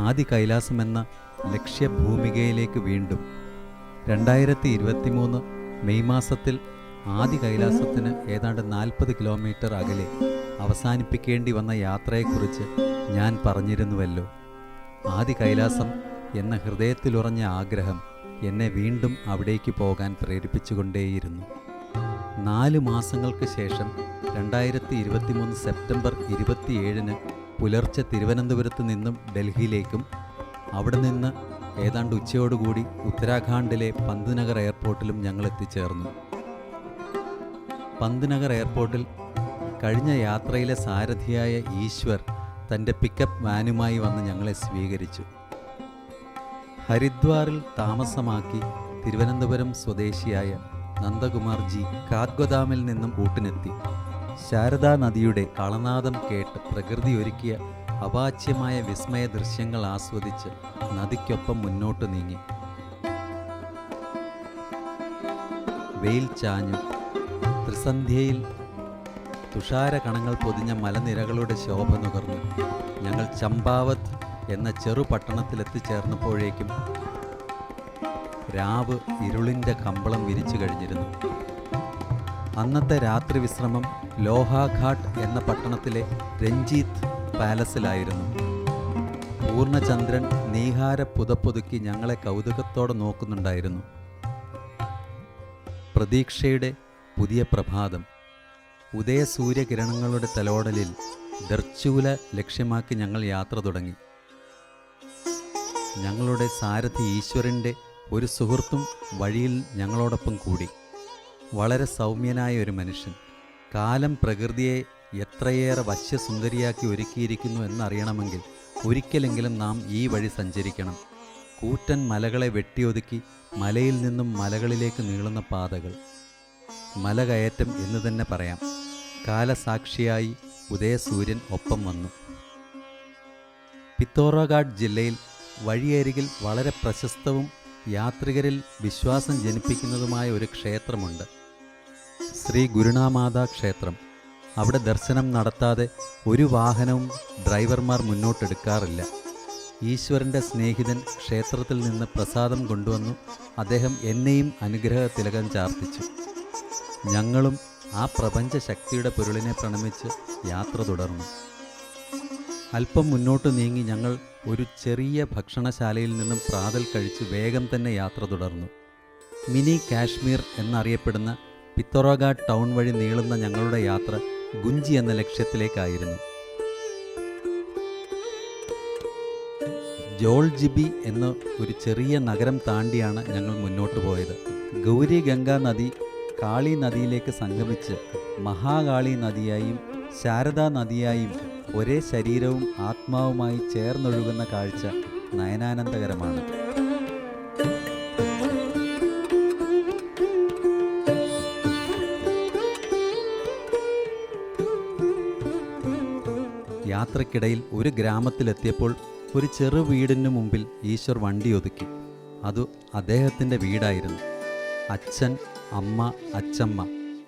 ആദി കൈലാസമെന്ന ലക്ഷ്യഭൂമികയിലേക്ക് വീണ്ടും. 2023 മെയ് മാസത്തിൽ ആദി കൈലാസത്തിന് ഏതാണ്ട് 40 കിലോമീറ്റർ അകലെ അവസാനിപ്പിക്കേണ്ടി വന്ന യാത്രയെക്കുറിച്ച് ഞാൻ പറഞ്ഞിരുന്നുവല്ലോ. ആദി കൈലാസം എന്ന ഹൃദയത്തിലുറഞ്ഞ ആഗ്രഹം എന്നെ വീണ്ടും അവിടേക്ക് പോകാൻ പ്രേരിപ്പിച്ചുകൊണ്ടേയിരുന്നു. 4 മാസങ്ങൾക്ക് ശേഷം 2023 സെപ്റ്റംബർ 27 പുലർച്ചെ തിരുവനന്തപുരത്ത് നിന്നും ഡൽഹിയിലേക്കും അവിടെ നിന്ന് ഏതാണ്ട് ഉച്ചയോടുകൂടി ഉത്തരാഖണ്ഡിലെ പന്ത്നഗർ എയർപോർട്ടിലും ഞങ്ങൾ എത്തിച്ചേർന്നു. പന്ത്നഗർ എയർപോർട്ടിൽ കഴിഞ്ഞ യാത്രയിലെ സാരഥിയായ ഈശ്വർ തൻ്റെ പിക്കപ്പ് വാനുമായി വന്ന് ഞങ്ങളെ സ്വീകരിച്ചു. ഹരിദ്വാറിൽ താമസമാക്കി തിരുവനന്തപുരം സ്വദേശിയായ നന്ദകുമാർജി കാത്ഗോദാമിൽ നിന്നും കൂട്ടിനെത്തി. ശാരദാ നദിയുടെ കളനാദം കേട്ട് പ്രകൃതി ഒരുക്കിയ അവാച്യമായ വിസ്മയ ദൃശ്യങ്ങൾ ആസ്വദിച്ച് നദിക്കൊപ്പം മുന്നോട്ട് നീങ്ങി. വെയിൽ ചാഞ്ഞു. ത്രിസന്ധ്യയിൽ തുഷാരകണങ്ങൾ പൊതിഞ്ഞ മലനിരകളുടെ ശോഭ നുകർന്നു ഞങ്ങൾ ചമ്പാവത്ത് എന്ന ചെറു പട്ടണത്തിലെത്തിച്ചേർന്നപ്പോഴേക്കും രാവ് ഇരുളിൻ്റെ കമ്പളം വിരിച്ചു കഴിഞ്ഞിരുന്നു. അന്നത്തെ രാത്രി വിശ്രമം ലോഹാഘാട്ട് എന്ന പട്ടണത്തിലെ രഞ്ജീത്ത് പാലസിലായിരുന്നു. പൂർണ്ണചന്ദ്രൻ നീഹാര പുതപ്പൊതുക്കി ഞങ്ങളെ കൗതുകത്തോടെ നോക്കുന്നുണ്ടായിരുന്നു. പ്രതീക്ഷയുടെ പുതിയ പ്രഭാതം. ഉദയസൂര്യകിരണങ്ങളുടെ തലോടലിൽ ദർച്ചൂല ലക്ഷ്യമാക്കി ഞങ്ങൾ യാത്ര തുടങ്ങി. ഞങ്ങളുടെ സാരഥി ഈശ്വരൻ്റെ ഒരു സുഹൃത്തും വഴിയിൽ ഞങ്ങളോടൊപ്പം കൂടി. വളരെ സൗമ്യനായ ഒരു മനുഷ്യൻ. കാലം പ്രകൃതിയെ എത്രയേറെ വശ്യസുന്ദരിയാക്കി ഒരുക്കിയിരിക്കുന്നു എന്നറിയണമെങ്കിൽ ഒരിക്കലെങ്കിലും നാം ഈ വഴി സഞ്ചരിക്കണം. കൂറ്റൻ മലകളെ വെട്ടിയൊതുക്കി മലയിൽ നിന്നും മലകളിലേക്ക് നീളുന്ന പാതകൾ. മലകയറ്റം എന്ന് തന്നെ പറയാം. കാലസാക്ഷിയായി ഉദയസൂര്യൻ ഒപ്പം വന്നു. പിത്തോറഗാഡ് ജില്ലയിൽ വഴിയരികിൽ വളരെ പ്രശസ്തവും യാത്രികരിൽ വിശ്വാസം ജനിപ്പിക്കുന്നതുമായ ഒരു ക്ഷേത്രമുണ്ട്. ശ്രീ ഗുരുണാമാതാ ക്ഷേത്രം. അവിടെ ദർശനം നടത്താതെ ഒരു വാഹനവും ഡ്രൈവർമാർ മുന്നോട്ടെടുക്കാറില്ല. ഈശ്വരൻ്റെ സ്നേഹിതൻ ക്ഷേത്രത്തിൽ നിന്ന് പ്രസാദം കൊണ്ടുവന്നു. അദ്ദേഹം എന്നെയും അനുഗ്രഹ തിലകം ചാർത്തിച്ചു. ഞങ്ങളും ആ പ്രപഞ്ച ശക്തിയുടെ പൊരുളിനെ പ്രണമിച്ച് യാത്ര തുടർന്നു. അല്പം മുന്നോട്ട് നീങ്ങി ഞങ്ങൾ ഒരു ചെറിയ ഭക്ഷണശാലയിൽ നിന്നും പ്രാതൽ കഴിച്ച് വേഗം തന്നെ യാത്ര തുടർന്നു. മിനി കാശ്മീർ എന്നറിയപ്പെടുന്ന പിത്തോറഗാഡ് ടൗൺ വഴി നീളുന്ന ഞങ്ങളുടെ യാത്ര ഗുഞ്ചി എന്ന ലക്ഷ്യത്തിലേക്കായിരുന്നു. ജോൾജിബി എന്ന ഒരു ചെറിയ നഗരം താണ്ടിയാണ് ഞങ്ങൾ മുന്നോട്ട് പോയത്. ഗൗരി ഗംഗാ നദി കാളി നദിയിലേക്ക് സംഗമിച്ച് മഹാകാളി നദിയായും ശാരദാ നദിയായും ഒരേ ശരീരവും ആത്മാവുമായി ചേർന്നൊഴുകുന്ന കാഴ്ച നയനാനന്ദകരമാണ്. യാത്രക്കിടയിൽ ഒരു ഗ്രാമത്തിലെത്തിയപ്പോൾ ഒരു ചെറു വീടിന് മുമ്പിൽ ഈശ്വർ വണ്ടി ഒതുക്കി. അത് അദ്ദേഹത്തിൻ്റെ വീടായിരുന്നു. അച്ഛൻ, അമ്മ, അച്ചമ്മ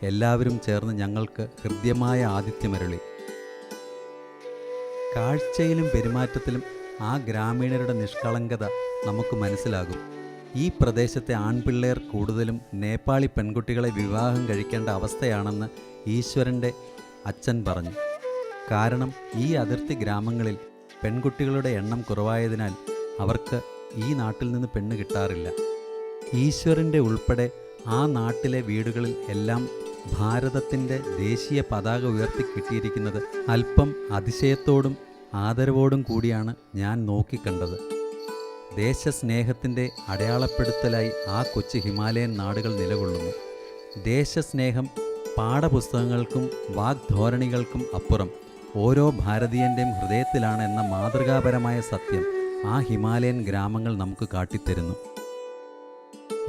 എല്ലാവരും ചേർന്ന് ഞങ്ങൾക്ക് ഹൃദ്യമായ ആതിഥ്യമരുളി. കാഴ്ചയിലും പെരുമാറ്റത്തിലും ആ ഗ്രാമീണരുടെ നിഷ്കളങ്കത നമുക്ക് മനസ്സിലാകും. ഈ പ്രദേശത്തെ ആൺപിള്ളേർ കൂടുതലും നേപ്പാളി പെൺകുട്ടികളെ വിവാഹം കഴിക്കേണ്ട അവസ്ഥയാണെന്ന് ഈശ്വരൻ്റെ അച്ഛൻ പറഞ്ഞു. കാരണം ഈ അതിർത്തി ഗ്രാമങ്ങളിൽ പെൺകുട്ടികളുടെ എണ്ണം കുറവായതിനാൽ അവർക്ക് ഈ നാട്ടിൽ നിന്ന് പെണ്ണ് കിട്ടാറില്ല. ഈശ്വരൻ്റെ ഉൾപ്പെടെ ആ നാട്ടിലെ വീടുകളിൽ എല്ലാം ഭാരതത്തിൻ്റെ ദേശീയ പതാക ഉയർത്തി കിട്ടിയിരിക്കുന്നത് അല്പം അതിശയത്തോടും ആദരവോടും കൂടിയാണ് ഞാൻ നോക്കിക്കണ്ടത്. ദേശസ്നേഹത്തിൻ്റെ അടയാളപ്പെടുത്തലായി ആ കൊച്ചു ഹിമാലയൻ നാടുകൾ നിലകൊള്ളുന്നു. ദേശസ്നേഹം പാഠപുസ്തകങ്ങൾക്കും വാഗ്ധോരണികൾക്കും അപ്പുറം ഓരോ ഭാരതീയൻ്റെയും ഹൃദയത്തിലാണ് എന്ന മാതൃകാപരമായ സത്യം ആ ഹിമാലയൻ ഗ്രാമങ്ങൾ നമുക്ക് കാട്ടിത്തരുന്നു.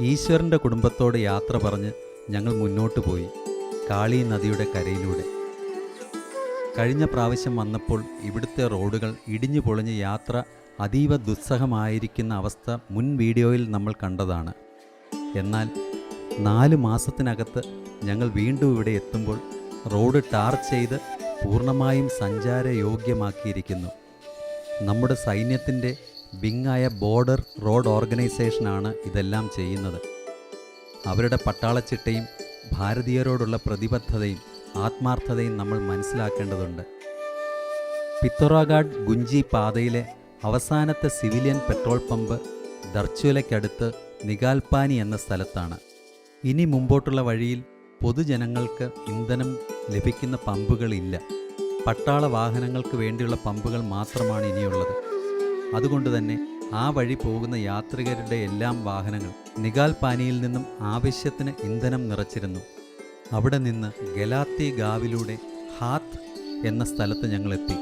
ഈശ്വരൻ്റെ കുടുംബത്തോട് യാത്ര പറഞ്ഞ് ഞങ്ങൾ മുന്നോട്ട് പോയി കാളി നദിയുടെ കരയിലൂടെ. കഴിഞ്ഞ പ്രാവശ്യം വന്നപ്പോൾ ഇവിടുത്തെ റോഡുകൾ ഇടിഞ്ഞു പൊളിഞ്ഞ് യാത്ര അതീവ ദുസ്സഹമായിരിക്കുന്ന അവസ്ഥ മുൻ വീഡിയോയിൽ നമ്മൾ കണ്ടതാണ്. എന്നാൽ 4 മാസത്തിനകത്ത് ഞങ്ങൾ വീണ്ടും ഇവിടെ എത്തുമ്പോൾ റോഡ് ടാർ ചെയ്ത് പൂർണ്ണമായും സഞ്ചാരയോഗ്യമാക്കിയിരിക്കുന്നു. നമ്മുടെ സൈന്യത്തിൻ്റെ ബിങ്ങായ ബോർഡർ റോഡ് ഓർഗനൈസേഷനാണ് ഇതെല്ലാം ചെയ്യുന്നത്. അവരുടെ പട്ടാളച്ചിട്ടയും ഭാരതീയരോടുള്ള പ്രതിബദ്ധതയും ആത്മാർത്ഥതയും നമ്മൾ മനസ്സിലാക്കേണ്ടതുണ്ട്. പിത്തോറാഗാഡ് ഗുഞ്ചി പാതയിലെ അവസാനത്തെ സിവിലിയൻ പെട്രോൾ പമ്പ് ദർച്ചുലയ്ക്കടുത്ത് നിഗാൽപാനി എന്ന സ്ഥലത്താണ്. ഇനി മുമ്പോട്ടുള്ള വഴിയിൽ പൊതുജനങ്ങൾക്ക് ഇന്ധനം ലഭിക്കുന്ന പമ്പുകളില്ല. പട്ടാള വാഹനങ്ങൾക്ക് വേണ്ടിയുള്ള പമ്പുകൾ മാത്രമാണ് ഇനിയുള്ളത്. അതുകൊണ്ട് തന്നെ ആ വഴി പോകുന്ന യാത്രികരുടെ എല്ലാം വാഹനങ്ങൾ നിഗാൽപാനിയിൽ നിന്നും ആവശ്യത്തിന് ഇന്ധനം നിറച്ചിരുന്നു. അവിടെ നിന്ന് ഗലാത്തി ഗാവിലൂടെ ഹാത്ത് എന്ന സ്ഥലത്ത് ഞങ്ങളെത്തി.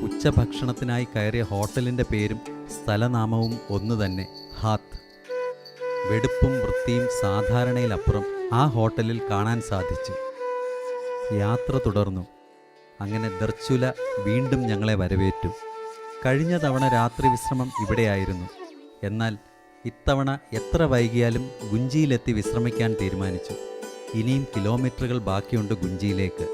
ഉച്ചഭക്ഷണത്തിനായി കയറിയ ഹോട്ടലിൻ്റെ പേരും സ്ഥലനാമവും ഒന്നു തന്നെ, ഹാത്ത്. വെടുപ്പും വൃത്തിയും സാധാരണയിലപ്പുറം ആ ഹോട്ടലിൽ കാണാൻ സാധിച്ചു. യാത്ര തുടർന്നു. അങ്ങനെ ദർച്ചുല വീണ്ടും ഞങ്ങളെ വരവേറ്റു. കഴിഞ്ഞ തവണ രാത്രി വിശ്രമം ഇവിടെയായിരുന്നു. എന്നാൽ ഇത്തവണ എത്ര വൈകിയാലും ഗുഞ്ചിയിലെത്തി വിശ്രമിക്കാൻ തീരുമാനിച്ചു. ഇനിയും കിലോമീറ്ററുകൾ ബാക്കിയുണ്ട് ഗുഞ്ചിയിലേക്ക്.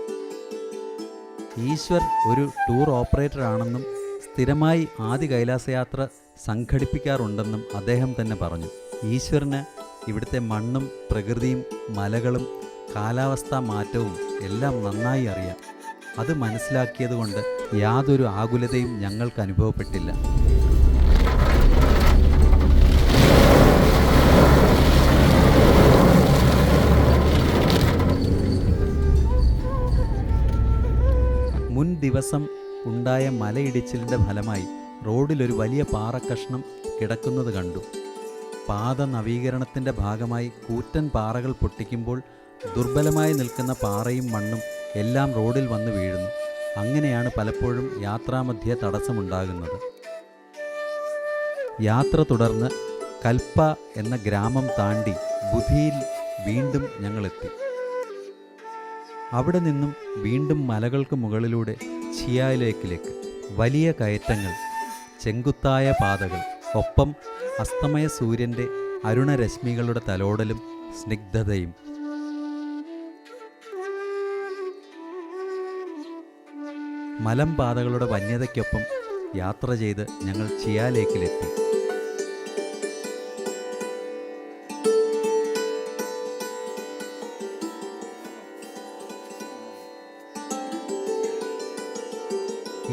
ഈശ്വർ ഒരു ടൂർ ഓപ്പറേറ്റർ ആണെന്നും സ്ഥിരമായി ആദി കൈലാസയാത്ര സംഘടിപ്പിക്കാറുണ്ടെന്നും അദ്ദേഹം തന്നെ പറഞ്ഞു. ഈശ്വരന് ഇവിടുത്തെ മണ്ണും പ്രകൃതിയും മലകളും കാലാവസ്ഥാ മാറ്റവും എല്ലാം നന്നായി അറിയാം. അത് മനസ്സിലാക്കിയതുകൊണ്ട് യാതൊരു ആകുലതയും ഞങ്ങൾക്ക് അനുഭവപ്പെട്ടില്ല. മുൻ ദിവസം ഉണ്ടായ മലയിടിച്ചിലിൻ്റെ ഫലമായി റോഡിലൊരു വലിയ പാറക്കഷ്ണം കിടക്കുന്നത് കണ്ടു. പാത നവീകരണത്തിൻ്റെ ഭാഗമായി കൂറ്റൻ പാറകൾ പൊട്ടിക്കുമ്പോൾ ദുർബലമായി നിൽക്കുന്ന പാറയും മണ്ണും എല്ലാം റോഡിൽ വന്ന് വീഴുന്നു. അങ്ങനെയാണ് പലപ്പോഴും യാത്രാമധ്യേ തടസ്സമുണ്ടാകുന്നത്. യാത്ര തുടർന്ന് കൽപ്പ എന്ന ഗ്രാമം താണ്ടി ബുധിയിൽ വീണ്ടും ഞങ്ങളെത്തി. അവിടെ നിന്നും വീണ്ടും മലകൾക്ക് മുകളിലൂടെ ചിയാലേക്കിലേക്ക്. വലിയ കയറ്റങ്ങൾ, ചെങ്കുത്തായ പാതകൾ, ഒപ്പം അസ്തമയ സൂര്യൻ്റെ അരുണരശ്മികളുടെ തലോടലും സ്നിഗ്ധതയും. മലമ്പാതകളുടെ വന്യതയ്ക്കൊപ്പം യാത്ര ചെയ്ത് ഞങ്ങൾ ചിയാലേക്കിലെത്തി.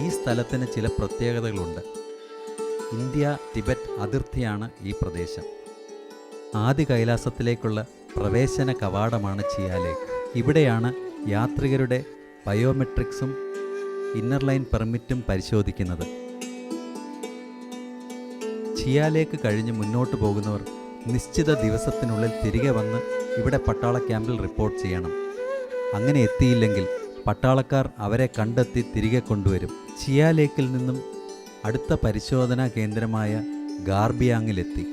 ഈ സ്ഥലത്തിന് ചില പ്രത്യേകതകളുണ്ട്. ഇന്ത്യ ടിബറ്റ് അതിർത്തിയാണ് ഈ പ്രദേശം. ആദി കൈലാസത്തിലേക്കുള്ള പ്രവേശന കവാടമാണ് ചിയാലേക്ക്. ഇവിടെയാണ് യാത്രികരുടെ ബയോമെട്രിക്സും ഇന്നർ ലൈൻ പെർമിറ്റും പരിശോധിക്കുന്നത്. ചിയാലേക്ക് കഴിഞ്ഞ് മുന്നോട്ട് പോകുന്നവർ നിശ്ചിത ദിവസത്തിനുള്ളിൽ തിരികെ വന്ന് ഇവിടെ പട്ടാള ക്യാമ്പിൽ റിപ്പോർട്ട് ചെയ്യണം. അങ്ങനെ എത്തിയില്ലെങ്കിൽ പട്ടാളക്കാർ അവരെ കണ്ടെത്തി തിരികെ കൊണ്ടുവരും. ചിയാലേക്കിൽ നിന്നും അടുത്ത പരിശോധനാ കേന്ദ്രമായ ഗാർബിയാങ്ങിലെത്തി.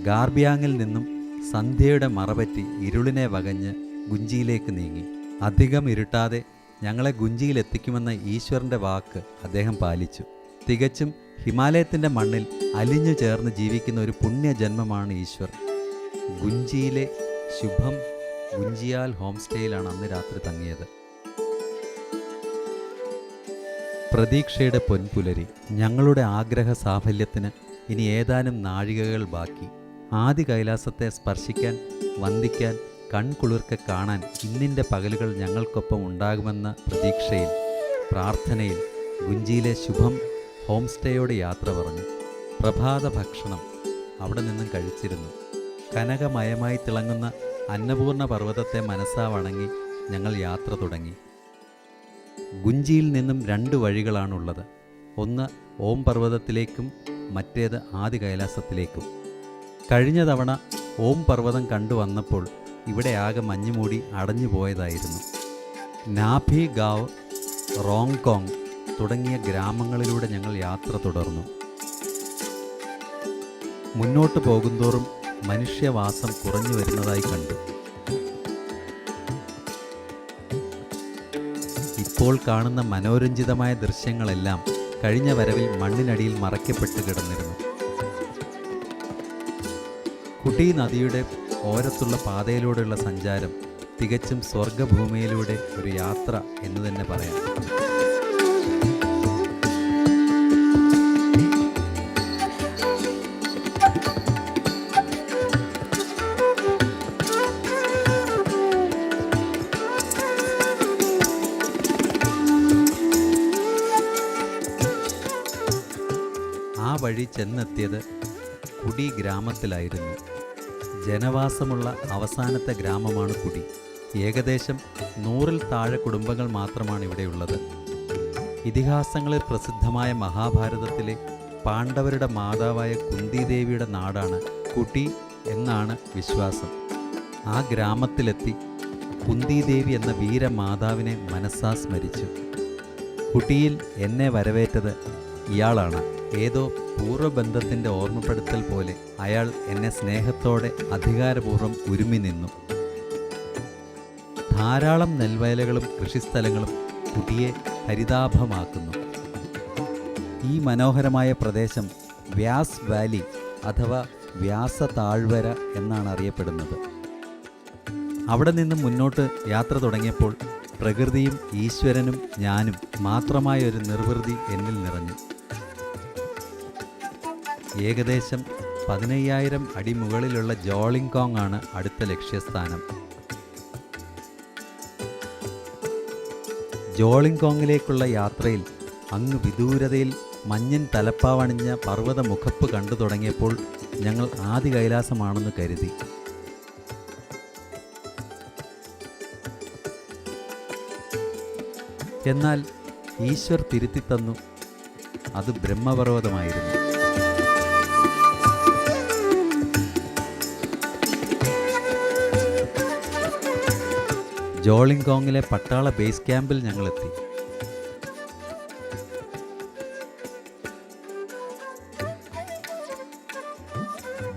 ഗാർബിയാങ്ങിൽ നിന്നും സന്ധ്യയുടെ മറപറ്റി ഇരുളിനെ വകഞ്ഞ് ഗുഞ്ചിയിലേക്ക് നീങ്ങി. അധികം ഇരുട്ടാതെ ഞങ്ങളെ ഗുഞ്ചിയിലെത്തിക്കുമെന്ന ഈശ്വരൻ്റെ വാക്ക് അദ്ദേഹം പാലിച്ചു. തികച്ചും ഹിമാലയത്തിൻ്റെ മണ്ണിൽ അലിഞ്ഞു ചേർന്ന് ജീവിക്കുന്ന ഒരു പുണ്യജന്മമാണ് ഈശ്വർ. ഗുഞ്ചിയിലെ ശുഭം ഗുഞ്ചിയാൽ ഹോം സ്റ്റേയിലാണ് അന്ന് രാത്രി തങ്ങിയത്. പ്രതീക്ഷയുടെ പൊൻപുലരി. ഞങ്ങളുടെ ആഗ്രഹ സാഫല്യത്തിന് ഇനി ഏതാനും നാഴികകൾ ബാക്കി. ആദി കൈലാസത്തെ സ്പർശിക്കാൻ, വന്ദിക്കാൻ, കൺകുളിർക്കെ കാണാൻ ഇന്നിൻ്റെ പകലുകൾ ഞങ്ങൾക്കൊപ്പം ഉണ്ടാകുമെന്ന പ്രതീക്ഷയിൽ, പ്രാർത്ഥനയിൽ ഗുഞ്ചിയിലെ ശുഭം ഹോം സ്റ്റേയോട് യാത്ര പറഞ്ഞു. പ്രഭാത ഭക്ഷണം അവിടെ നിന്നും കഴിച്ചിരുന്നു. കനകമയമായി തിളങ്ങുന്ന അന്നപൂർണ പർവ്വതത്തെ മനസ്സാ വണങ്ങി ഞങ്ങൾ യാത്ര തുടങ്ങി. ഗുഞ്ചിയിൽ നിന്നും 2 വഴികളാണുള്ളത്. ഒന്ന് ഓം പർവ്വതത്തിലേക്കും മറ്റേത് ആദി കൈലാസത്തിലേക്കും. കഴിഞ്ഞ തവണ ഓം പർവ്വതം കണ്ടുവന്നപ്പോൾ ഇവിടെ ആകെ മഞ്ഞുമൂടി അടഞ്ഞു പോയതായിരുന്നു. നാഭി ഗാവ്, റോങ്കോങ് തുടങ്ങിയ ഗ്രാമങ്ങളിലൂടെ ഞങ്ങൾ യാത്ര തുടർന്നു. മുന്നോട്ട് പോകുന്തോറും മനുഷ്യവാസം കുറഞ്ഞു വരുന്നതായി കണ്ടു. ഇപ്പോൾ കാണുന്ന മനോരഞ്ജിതമായ ദൃശ്യങ്ങളെല്ലാം കഴിഞ്ഞ വരവിൽ മണ്ണിനടിയിൽ മറയ്ക്കപ്പെട്ട് കിടന്നിരുന്നു. കുട്ടി നദിയുടെ ഓരത്തുള്ള പാതയിലൂടെയുള്ള സഞ്ചാരം തികച്ചും സ്വർഗഭൂമിയിലൂടെ ഒരു യാത്ര എന്ന് തന്നെ പറയാം. വഴി ചെന്നെത്തിയത് കുടി ഗ്രാമത്തിലായിരുന്നു. ജനവാസമുള്ള അവസാനത്തെ ഗ്രാമമാണ് കുടി. ഏകദേശം 100-ൽ താഴെ കുടുംബങ്ങൾ മാത്രമാണ് ഇവിടെയുള്ളത്. ഇതിഹാസങ്ങളിൽ പ്രസിദ്ധമായ മഹാഭാരതത്തിലെ പാണ്ഡവരുടെ മാതാവായ കുന്തിദേവിയുടെ നാടാണ് കുടി എന്നാണ് വിശ്വാസം. ആ ഗ്രാമത്തിലെത്തി കുന്തിദേവി എന്ന വീരമാതാവിനെ മനസ്സാ സ്മരിച്ചു. കുട്ടിയിൽ എന്നെ വരവേറ്റത് ഇയാളാണ്. ഏതോ പൂർവ്വബന്ധത്തിൻ്റെ ഓർമ്മപ്പെടുത്തൽ പോലെ അയാൾ എന്നെ സ്നേഹത്തോടെ അധികാരപൂർവ്വം ഉരുമി നിന്നു. ധാരാളം നെൽവയലുകളും കൃഷിസ്ഥലങ്ങളും കുട്ടിയെ ഹരിതാഭമാക്കുന്നു. ഈ മനോഹരമായ പ്രദേശം വ്യാസ് വാലി അഥവാ വ്യാസ താഴ്വര എന്നാണ് അറിയപ്പെടുന്നത്. അവിടെ നിന്നും മുന്നോട്ട് യാത്ര തുടങ്ങിയപ്പോൾ പ്രകൃതിയും ഈശ്വരനും ഞാനും മാത്രമായ ഒരു നിർവൃതി എന്നിൽ നിറഞ്ഞു. ഏകദേശം 15,000 അടി മുകളിലുള്ള ജോളിംഗ്കോങ് ആണ് അടുത്ത ലക്ഷ്യസ്ഥാനം. ജോളിംഗ്കോങ്ങിലേക്കുള്ള യാത്രയിൽ അങ്ങ് വിദൂരതയിൽ മഞ്ഞൻ തലപ്പാവണിഞ്ഞ പർവ്വത മുഖപ്പ് കണ്ടു തുടങ്ങിയപ്പോൾ ഞങ്ങൾ ആദി കൈലാസമാണെന്ന് കരുതി. എന്നാൽ ഈശ്വർ തിരുത്തിത്തന്നു, അത് ബ്രഹ്മപർവ്വതമായിരുന്നു. ജോളിംഗ്കോങ്ങിലെ പട്ടാള ബേസ് ക്യാമ്പിൽ ഞങ്ങളെത്തി.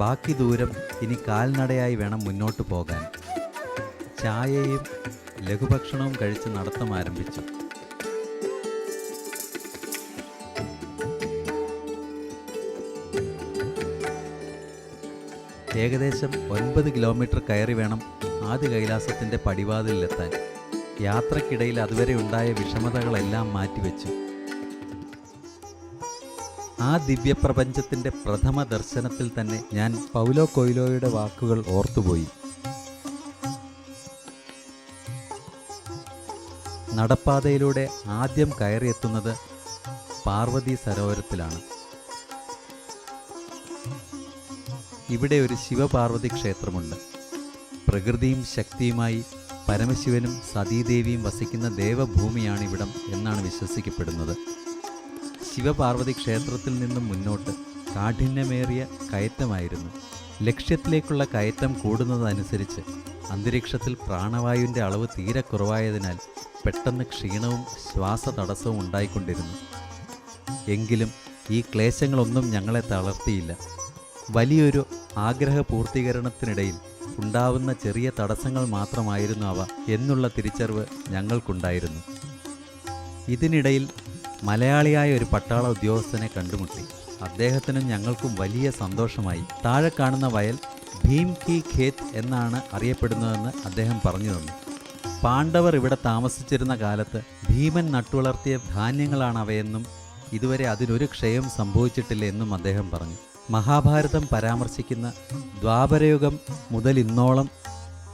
ബാക്കി ദൂരം ഇനി കാൽനടയായി വേണം മുന്നോട്ട് പോകാൻ. ചായയും ലഘുഭക്ഷണവും കഴിച്ച് നടത്തം ആരംഭിച്ചു. ഏകദേശം 9 കിലോമീറ്റർ കയറി വേണം ആദി കൈലാസത്തിൻ്റെ പടിവാതിലെത്താൻ. യാത്രക്കിടയിൽ അതുവരെ ഉണ്ടായ വിഷമതകളെല്ലാം മാറ്റിവെച്ചു. ആ ദിവ്യപ്രപഞ്ചത്തിൻ്റെ പ്രഥമ ദർശനത്തിൽ തന്നെ ഞാൻ പൗലോ കൊയ്ലോയുടെ വാക്കുകൾ ഓർത്തുപോയി. നടപ്പാതയിലൂടെ ആദ്യം കയറിയെത്തുന്നത് പാർവതി സരോവരത്തിലാണ്. ഇവിടെ ഒരു ശിവപാർവതി ക്ഷേത്രമുണ്ട്. പ്രകൃതിയും ശക്തിയുമായി പരമശിവനും സതീദേവിയും വസിക്കുന്ന ദേവഭൂമിയാണ് ഇവിടം എന്നാണ് വിശ്വസിക്കപ്പെടുന്നത്. ശിവപാർവതി ക്ഷേത്രത്തിൽ നിന്നും മുന്നോട്ട് കാഠിന്യമേറിയ കയറ്റമായിരുന്നു. ലക്ഷ്യത്തിലേക്കുള്ള കയറ്റം കൂടുന്നതനുസരിച്ച് അന്തരീക്ഷത്തിൽ പ്രാണവായുവിൻ്റെ അളവ് തീരെ കുറവായതിനാൽ പെട്ടെന്ന് ക്ഷീണവും ശ്വാസതടസ്സവും ഉണ്ടായിക്കൊണ്ടിരുന്നു. എങ്കിലും ഈ ക്ലേശങ്ങളൊന്നും ഞങ്ങളെ തളർത്തിയില്ല. വലിയൊരു ആഗ്രഹ പൂർത്തീകരണത്തിനിടയിൽ ഉണ്ടാവുന്ന ചെറിയ തടസ്സങ്ങൾ മാത്രമായിരുന്നു അവ എന്നുള്ള തിരിച്ചറിവ് ഞങ്ങൾക്കുണ്ടായിരുന്നു. ഇതിനിടയിൽ മലയാളിയായ ഒരു പട്ടാള ഉദ്യോഗസ്ഥനെ കണ്ടുമുട്ടി. അദ്ദേഹത്തിനും ഞങ്ങൾക്കും വലിയ സന്തോഷമായി. താഴെ കാണുന്ന വയൽ ഭീം കി ഖേത്ത് എന്നാണ് അറിയപ്പെടുന്നതെന്ന് അദ്ദേഹം പറഞ്ഞു തന്നു. പാണ്ഡവർ ഇവിടെ താമസിച്ചിരുന്ന കാലത്ത് ഭീമൻ നട്ടുവളർത്തിയ ധാന്യങ്ങളാണ് അവയെന്നും ഇതുവരെ അതിനൊരു ക്ഷയം സംഭവിച്ചിട്ടില്ല എന്നും അദ്ദേഹം പറഞ്ഞു. മഹാഭാരതം പരാമർശിക്കുന്ന ദ്വാപരയുഗം മുതൽ ഇന്നോളം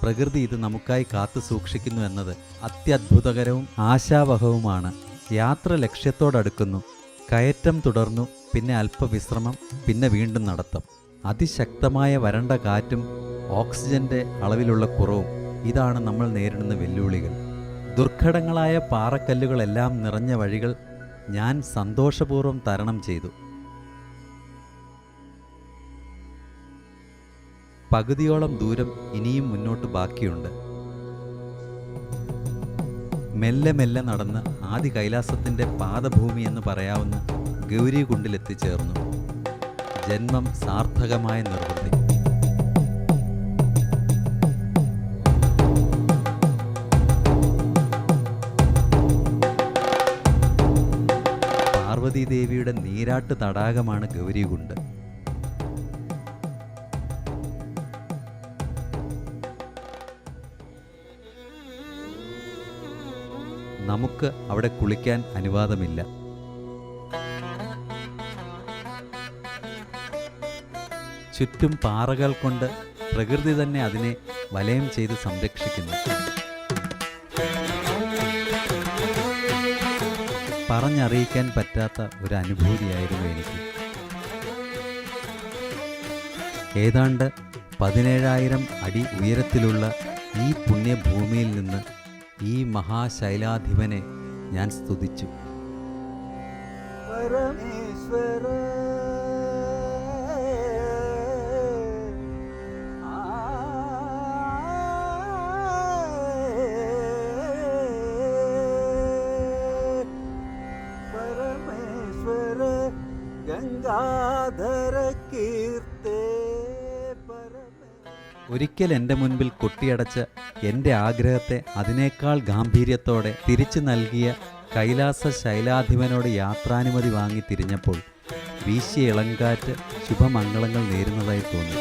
പ്രകൃതി ഇത് നമുക്കായി കാത്തു സൂക്ഷിക്കുന്നു എന്നത് അത്യദ്ഭുതകരവും ആശാവഹവുമാണ്. യാത്ര ലക്ഷ്യത്തോടടുക്കുന്നു. കയറ്റം തുടർന്നു, പിന്നെ അല്പവിശ്രമം, പിന്നെ വീണ്ടും നടത്തം. അതിശക്തമായ വരണ്ട കാറ്റും ഓക്സിജന്റെ അളവിലുള്ള കുറവും ഇതാണ് നമ്മൾ നേരിടുന്ന വെല്ലുവിളികൾ. ദുർഘടങ്ങളായ പാറക്കല്ലുകളെല്ലാം നിറഞ്ഞ വഴികൾ ഞാൻ സന്തോഷപൂർവ്വം തരണം ചെയ്തു. പകുതിയോളം ദൂരം ഇനിയും മുന്നോട്ട് ബാക്കിയുണ്ട്. മെല്ലെ മെല്ലെ നടന്ന് ആദി കൈലാസത്തിൻ്റെ പാദഭൂമി എന്ന് പറയാവുന്ന ഗൗരികുണ്ടിലെത്തിച്ചേർന്നു. ജന്മം സാർത്ഥകമായ നിർവൃത്തി. പാർവതീദേവിയുടെ നീരാട്ട് തടാകമാണ് ഗൗരികുണ്ട്. നമുക്ക് അവിടെ കുളിക്കാൻ അനുവാദമില്ല. ചുറ്റും പാറകൾ കൊണ്ട് പ്രകൃതി തന്നെ അതിനെ വലയം ചെയ്ത് സംരക്ഷിക്കുന്നു. പറഞ്ഞറിയിക്കാൻ പറ്റാത്ത ഒരു അനുഭൂതിയായിരുന്നു എനിക്ക്. ഏതാണ്ട് 17,000 അടി ഉയരത്തിലുള്ള ഈ പുണ്യഭൂമിയിൽ നിന്ന് ഈ മഹാശൈലാധിപനെ ഞാൻ സ്തുതിച്ചു. പരമേശ്വര പരമേശ്വര ഗംഗാധര കീർത്തേ. ഒരിക്കൽ എൻ്റെ മുൻപിൽ കൊട്ടിയടച്ച എൻ്റെ ആഗ്രഹത്തെ അതിനേക്കാൾ ഗാംഭീര്യത്തോടെ തിരിച്ചു നൽകിയ കൈലാസ ശൈലാധിപനോട് യാത്രാനുമതി വാങ്ങി തിരിഞ്ഞപ്പോൾ വീശിയ ഇളങ്കാറ്റ് ശുഭമംഗളങ്ങൾ നേരുന്നതായി തോന്നി.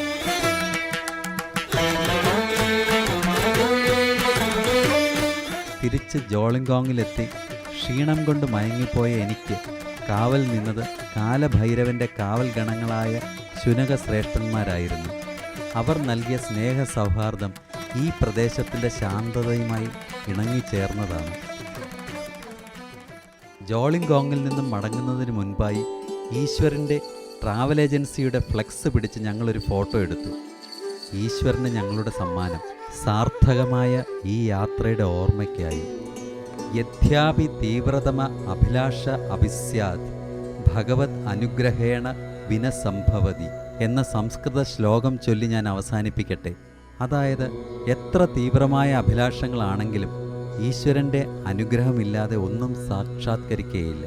തിരിച്ച് ജോളിങ്കോങ്ങിലെത്തി ക്ഷീണം കൊണ്ട് മയങ്ങിപ്പോയ എനിക്ക് കാവൽ നിന്നത് കാലഭൈരവൻ്റെ കാവൽ ഗണങ്ങളായ ശുനക ശ്രേഷ്ഠന്മാരായിരുന്നു. അവർ നൽകിയ സ്നേഹ സൗഹാർദ്ദം ഈ പ്രദേശത്തിൻ്റെ ശാന്തതയുമായി ഇണങ്ങിച്ചേർന്നതാണ്. ജോളിങ്കോങ്ങിൽ നിന്നും മടങ്ങുന്നതിന് മുൻപായി ഈശ്വരൻ്റെ ട്രാവൽ ഏജൻസിയുടെ ഫ്ലെക്സ് പിടിച്ച് ഞങ്ങളൊരു ഫോട്ടോ എടുത്തു. ഈശ്വരന് ഞങ്ങളുടെ സമ്മാനം സാർത്ഥകമായ ഈ യാത്രയുടെ ഓർമ്മയ്ക്കായി. യദ്യാപി തീവ്രതമ അഭിലാഷ അഭിസ്യാത് ഭഗവത് അനുഗ്രഹേണ വിനസംഭവതി എന്ന സംസ്കൃത ശ്ലോകം ചൊല്ലി ഞാൻ അവസാനിപ്പിക്കട്ടെ. അതായത്, എത്ര തീവ്രമായ അഭിലാഷങ്ങളാണെങ്കിലും ഈശ്വരൻ്റെ അനുഗ്രഹമില്ലാതെ ഒന്നും സാക്ഷാത്കരിക്കുകയില്ല.